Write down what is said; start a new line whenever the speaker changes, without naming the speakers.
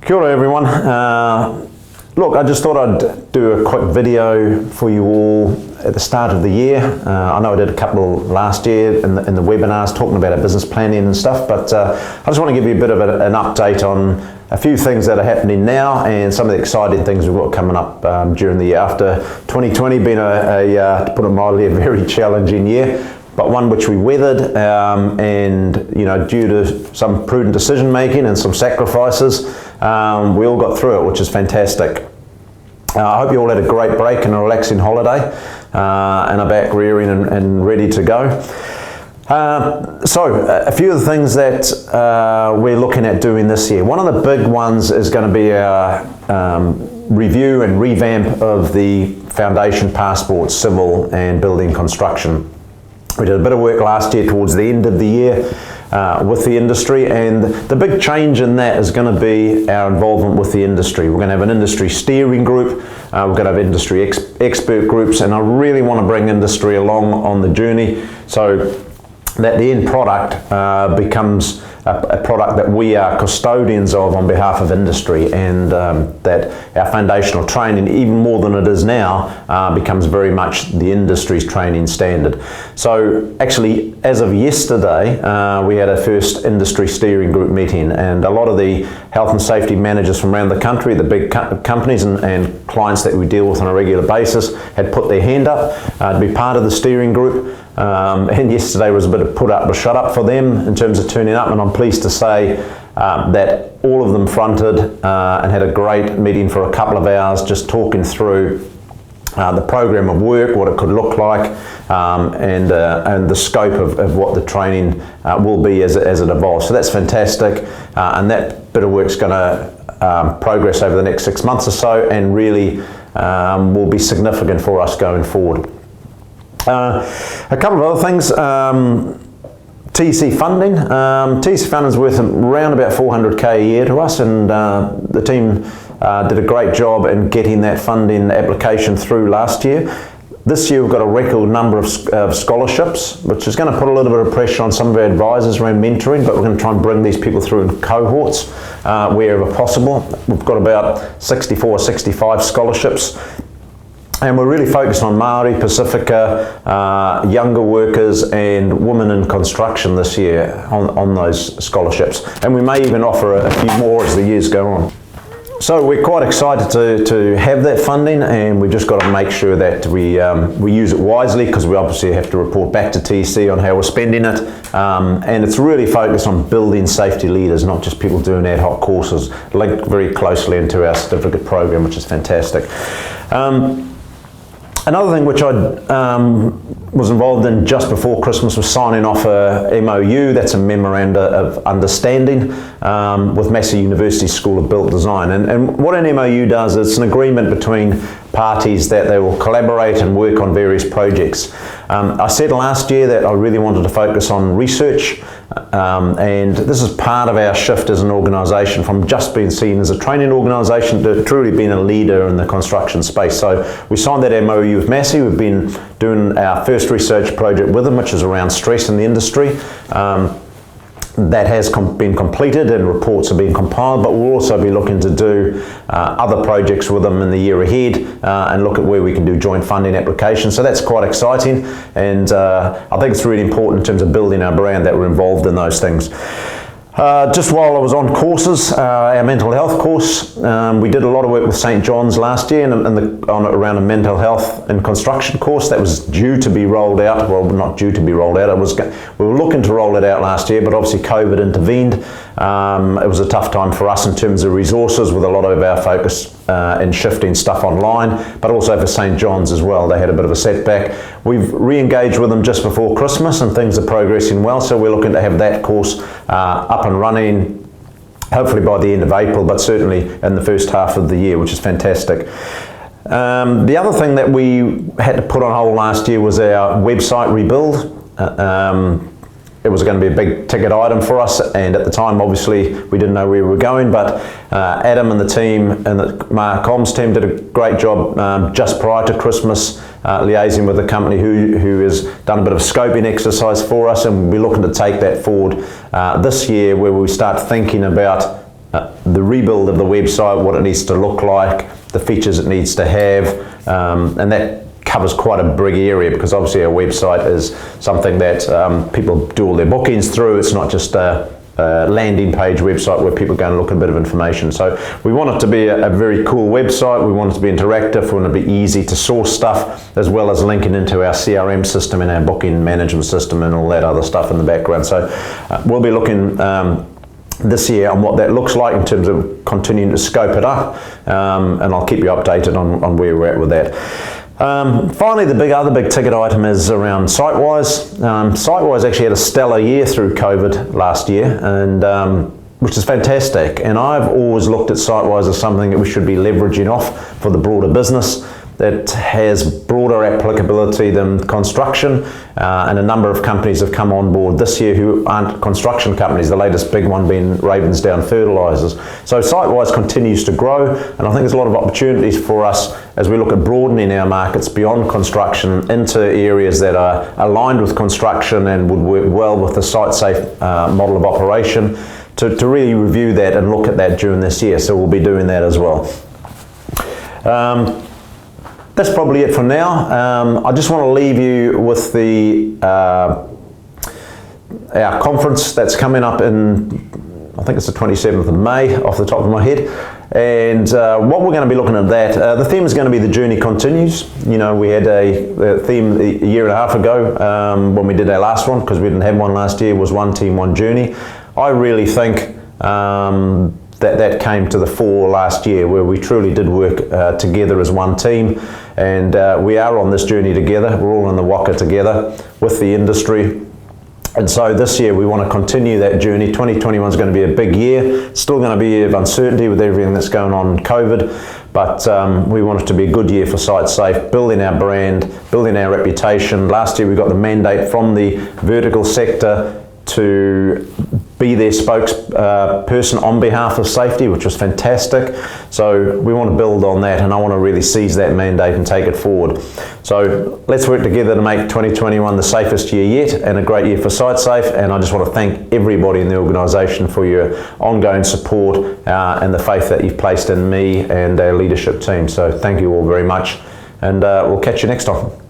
Kia ora everyone. Look, I just thought I'd do a quick video for you all at the start of the year. I know I did a couple last year in the webinars talking about our business planning and stuff, but I just want to give you a bit of an update on a few things that are happening now and some of the exciting things we've got coming up during the year. After 2020 being to put it mildly, a very challenging year, but one which we weathered, and due to some prudent decision making and some sacrifices, we all got through it, which is fantastic. I hope you all had a great break and a relaxing holiday, and are back rearing and ready to go. So a few of the things that we're looking at doing this year. One of the big ones is going to be our review and revamp of the foundation passports, civil and building construction. We did a bit of work last year towards the end of the year with the industry, and the big change in that is going to be our involvement with the industry. We're going to have an industry steering group, we're going to have industry expert groups, and I really want to bring industry along on the journey so that the end product becomes a product that we are custodians of on behalf of industry, and that our foundational training, even more than it is now, becomes very much the industry's training standard. So actually, as of yesterday, we had our first industry steering group meeting, and a lot of the health and safety managers from around the country, the big companies and clients that we deal with on a regular basis, had put their hand up to be part of the steering group. And yesterday was a bit of put up or shut up for them in terms of turning up, and I'm pleased to say that all of them fronted and had a great meeting for a couple of hours, just talking through the program of work, what it could look like, and the scope of what the training will be as it evolves. So that's fantastic, and that bit of work's going to progress over the next 6 months or so, and really will be significant for us going forward. A couple of other things. TC funding. TC funding is worth around about 400k a year to us, and the team did a great job in getting that funding application through last year. This year we've got a record number of scholarships, which is going to put a little bit of pressure on some of our advisors around mentoring, but we're going to try and bring these people through in cohorts wherever possible. We've got about 64 or 65 scholarships. And we're really focused on Māori, Pacifica, younger workers and women in construction this year on those scholarships. And we may even offer a few more as the years go on. So we're quite excited to have that funding, and we've just got to make sure that we use it wisely, because we obviously have to report back to TC on how we're spending it. And it's really focused on building safety leaders, not just people doing ad hoc courses, linked very closely into our certificate program, which is fantastic. Another thing which I was involved in just before Christmas was signing off a MOU, that's a Memoranda of Understanding, with Massey University School of Built Design. And what an MOU does, it's an agreement between parties that they will collaborate and work on various projects. I said last year that I really wanted to focus on research, and this is part of our shift as an organisation from just being seen as a training organisation to truly being a leader in the construction space. So we signed that MOU with Massey. We've been doing our first research project with them, which is around stress in the industry. That has been completed and reports are being compiled, but we'll also be looking to do other projects with them in the year ahead, and look at where we can do joint funding applications. So that's quite exciting, and I think it's really important in terms of building our brand that we're involved in those things. Just while I was on courses, our mental health course, we did a lot of work with St. John's last year around a mental health and construction course that was due to be rolled out. Well, not due to be rolled out. We were looking to roll it out last year, but obviously COVID intervened. It was a tough time for us in terms of resources, with a lot of our focus in shifting stuff online, but also for St. John's as well. They had a bit of a setback. We've re-engaged with them just before Christmas, and things are progressing well, so we're looking to have that course up and running hopefully by the end of April, but certainly in the first half of the year, which is fantastic. The other thing that we had to put on hold last year was our website rebuild. It was going to be a big ticket item for us, and at the time obviously we didn't know where we were going, but Adam and the team and the comms team did a great job just prior to Christmas, liaising with the company who has done a bit of a scoping exercise for us, and we'll be looking to take that forward this year, where we start thinking about the rebuild of the website, what it needs to look like, the features it needs to have, and that covers quite a big area, because obviously our website is something that people do all their bookings through. It's not just a landing page website where people go and look at a bit of information. So we want it to be a very cool website. We want it to be interactive. We want it to be easy to source stuff, as well as linking into our CRM system and our booking management system and all that other stuff in the background. So we'll be looking this year on what that looks like in terms of continuing to scope it up, and I'll keep you updated on where we're at with that. Finally, the other big ticket item is around Sitewise. Sitewise actually had a stellar year through COVID last year, and which is fantastic. And I've always looked at Sitewise as something that we should be leveraging off for the broader business, that has broader applicability than construction, and a number of companies have come on board this year who aren't construction companies, the latest big one being Ravensdown Fertilisers. So Sitewise continues to grow, and I think there's a lot of opportunities for us as we look at broadening our markets beyond construction into areas that are aligned with construction and would work well with the site-safe model of operation, to really review that and look at that during this year. So we'll be doing that as well. That's probably it for now. I just want to leave you with our conference that's coming up in, I think it's the 27th of May, off the top of my head. And what we're going to be looking at that, the theme is going to be The Journey Continues. You know, we had a theme a year and a half ago when we did our last one, because we didn't have one last year, was One Team, One Journey. I really think that came to the fore last year, where we truly did work together as one team, and we are on this journey together. We're all in the waka together with the industry, and so this year we want to continue that journey. 2021 is going to be a big year, still going to be a year of uncertainty with everything that's going on in COVID, but we want it to be a good year for Site Safe, building our brand, building our reputation. Last year we got the mandate from the vertical sector to be their spokesperson on behalf of safety, which was fantastic. So we want to build on that, and I want to really seize that mandate and take it forward. So let's work together to make 2021 the safest year yet, and a great year for SiteSafe. And I just want to thank everybody in the organisation for your ongoing support and the faith that you've placed in me and our leadership team. So thank you all very much, and we'll catch you next time.